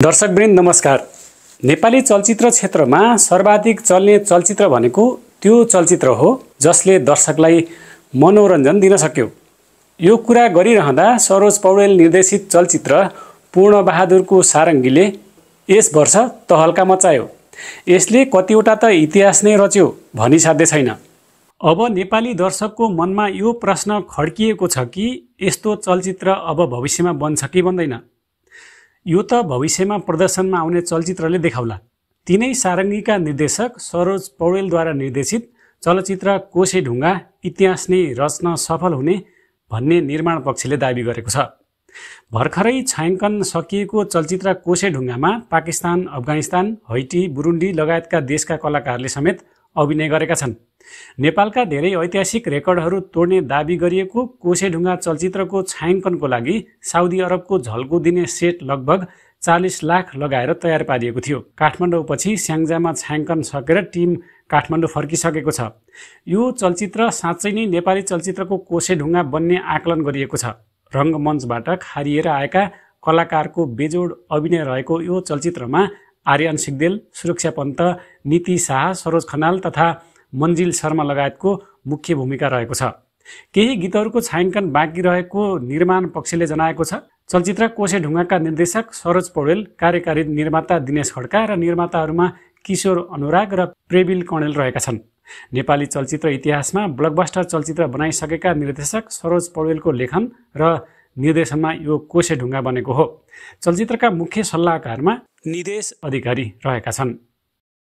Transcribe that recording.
दर्शकवृन्द नमस्कार। नेपाली चलचित्र क्षेत्रमा सर्वाधिक चल्ने चलचित्र भनेको त्यो चलचित्र हो जसले दर्शकलाई मनोरञ्जन दिन सक्यो। यो कुरा गरिरहँदा सरोज पौडेल निर्देशित चलचित्र पूर्णबहादुरको सारङ्गीले यस वर्ष तहल्का मचायो। यसले कतिवटा त इतिहास नै रच्यो भनी साध्य छैन। अब नेपाली दर्शकको मनमा यो प्रश्न खड्किएको छ कि यस्तो चलचित्र अब भविष्यमा बन्छ कि बन्दैन। यो त भविष्यमा प्रदर्शनमा आउने चलचित्रले देखाउला। तिनै सारङ्गीका निर्देशक सरोज पौडेलद्वारा निर्देशित चलचित्र कोसेढुङ्गा इतिहास नै रच्न सफल हुने भन्ने निर्माण पक्षले दाबी गरेको छ। भर्खरै छायाङ्कन सकिएको चलचित्र कोसेढुङ्गामा पाकिस्तान, अफगानिस्तान, हैटी, बुरुन्डी लगायतका देशका कलाकारले समेत अभिनय गरेका छन्। नेपालका धेरै ऐतिहासिक रेकर्डहरू तोड्ने दाबी गरिएको कोसेढुङ्गा चलचित्रको छायाङ्कनको लागि साउदी अरबको झल्को दिने सेट लगभग 40 लाख लगाएर तयार पारिएको थियो। काठमाडौँपछि स्याङ्जामा छायाङ्कन सकेर टिम काठमाडौँ फर्किसकेको छ। यो चलचित्र साँच्चै नै नेपाली चलचित्रको कोसेढुङ्गा बन्ने आकलन गरिएको छ। रङ्गमञ्चबाट खारिएर आएका कलाकारको बेजोड अभिनय रहेको यो चलचित्रमा आर्यन सिग्देल, सुरक्षा पन्त, नीति शाह, सरोज खनाल तथा मन्जिल शर्मा लगायतको मुख्य भूमिका रहेको छ। केही गीतहरूको छायाङ्कन बाँकी रहेको निर्माण पक्षले जनाएको छ। चलचित्र कोसेढुङ्गाका निर्देशक सरोज पौडेल, कार्यकारी निर्माता दिनेश खड्का र निर्माताहरूमा किशोर अनुराग र प्रेबिल कणेल रहेका छन्। नेपाली चलचित्र इतिहासमा ब्लकबस्टर चलचित्र बनाइसकेका निर्देशक सरोज पौडेलको लेखन र निर्देशनमा यो कोसेढुङ्गा बनेको हो। चलचित्रका मुख्य सल्लाहकारमा निदेश अधिकारी रहेका छन्।